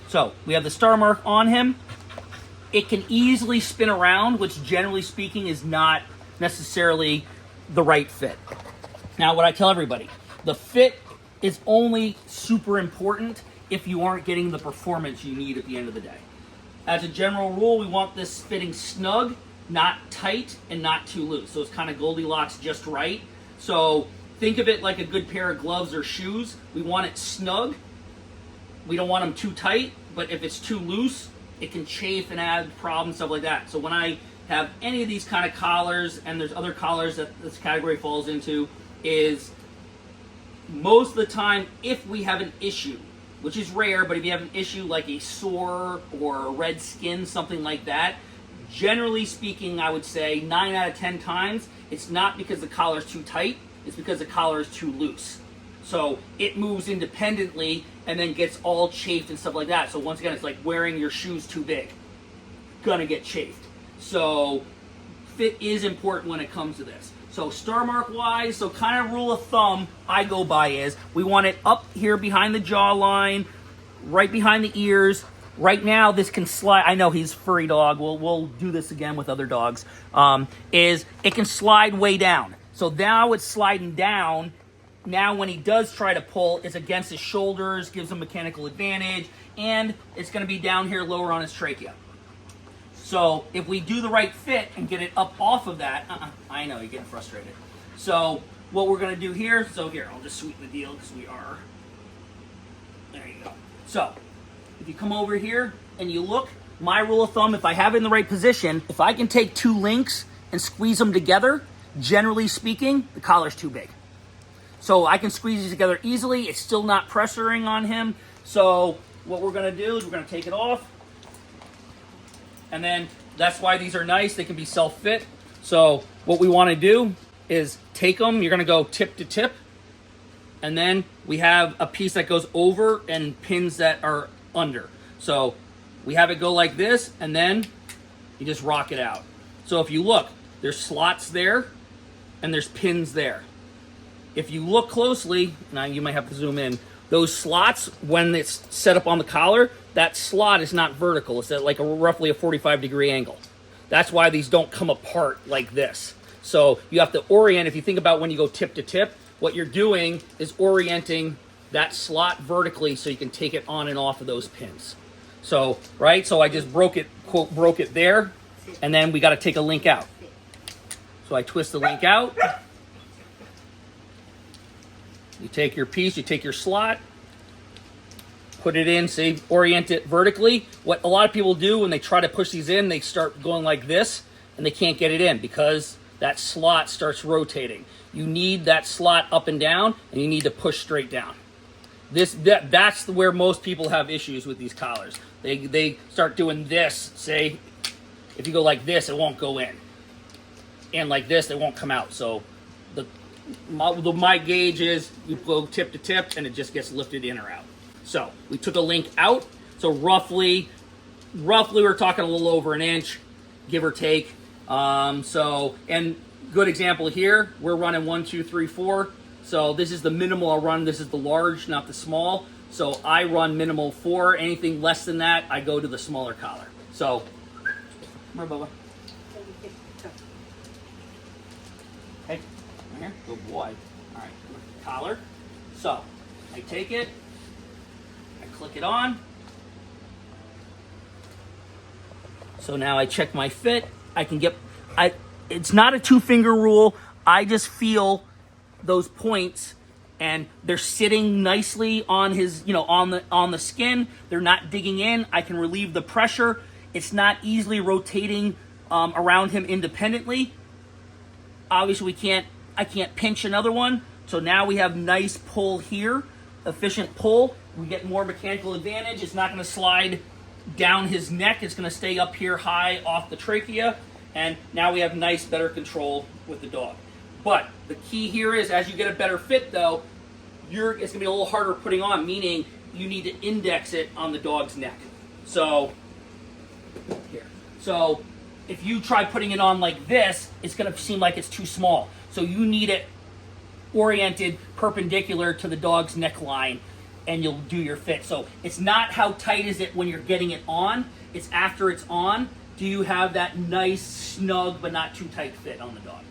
So we have the Starmark on him. It can easily spin around, which generally speaking is not necessarily the right fit. Now, what I tell everybody, the fit is only super important if you aren't getting the performance you need at the end of the day. As a general rule, we want this fitting snug, not tight, and not too loose. So it's kind of Goldilocks just right. So think of it like a good pair of gloves or shoes. We want it snug. We don't want them too tight, but if it's too loose, it can chafe and add problems, stuff like that. So when I have any of these kind of collars, and there's other collars that this category falls into, is most of the time, if we have an issue, which is rare, but if you have an issue like a sore or a red skin, something like that, generally speaking, I would say 9 out of 10 times, it's not because the collar is too tight, it's because the collar is too loose. So it moves independently and then gets all chafed and stuff like that. So once again, it's like wearing your shoes too big. Gonna get chafed. So fit is important when it comes to this. So Starmark wise, so kind of rule of thumb I go by is we want it up here behind the jawline, right behind the ears. Right now, this can slide. I know he's a furry dog. We'll do this again with other dogs. Is it can slide way down. So now it's sliding down. Now when he does try to pull, it's against his shoulders, gives him mechanical advantage, and it's going to be down here lower on his trachea. So if we do the right fit and get it up off of that, I know, you're getting frustrated. So what we're going to do here, so here, I'll just sweeten the deal because we are, there you go. So if you come over here and you look, my rule of thumb, if I have it in the right position, if I can take two links and squeeze them together, generally speaking, the collar's too big. So I can squeeze these together easily. It's still not pressuring on him. So what we're going to do is we're going to take it off. And then that's why these are nice. They can be self-fit. So what we want to do is take them. You're going to go tip to tip. And then we have a piece that goes over and pins that are under. So we have it go like this, and then you just rock it out. So if you look, there's slots there, and there's pins there. If you look closely, now you might have to zoom in, those slots, when it's set up on the collar, that slot is not vertical. It's at like roughly a 45-degree angle. That's why these don't come apart like this. So you have to orient, if you think about when you go tip to tip, what you're doing is orienting that slot vertically so you can take it on and off of those pins. So, right, so I just broke it, quote, broke it there, and then we got to take a link out. So I twist the link out. You take your piece, you take your slot, put it in, say, orient it vertically. What a lot of people do when they try to push these in, they start going like this, and they can't get it in because that slot starts rotating. You need that slot up and down, and you need to push straight down. That's where most people have issues with these collars. They start doing this, say, if you go like this, it won't go in. And like this, it won't come out. So my gauge is you go tip to tip and it just gets lifted in or out. So we took a link out. So roughly we're talking a little over an inch, give or take. And good example here, we're running 1, 2, 3, 4. So this is the minimal I'll run. This is the large, not the small. So I run minimal 4. Anything less than that, I go to the smaller collar. So, come here, Bubba. Hey, right here. Good boy. All right, collar. So I take it, I click it on. So now I check my fit. I can get, it's not a 2-finger rule. I just feel those points and they're sitting nicely on his, on the skin. They're not digging in. I can relieve the pressure. It's not easily rotating around him independently. Obviously I can't pinch another one. So now we have nice pull here, efficient pull. We get more mechanical advantage. It's not going to slide down his neck. It's going to stay up here high off the trachea. And now we have nice, better control with the dog. But the key here is as you get a better fit though, it's going to be a little harder putting on, meaning you need to index it on the dog's neck. So, here. So, if you try putting it on like this, it's going to seem like it's too small. So you need it oriented perpendicular to the dog's neckline. and you'll do your fit. So it's not how tight is it when you're getting it on, it's after it's on, do you have that nice, snug, but not too tight fit on the dog.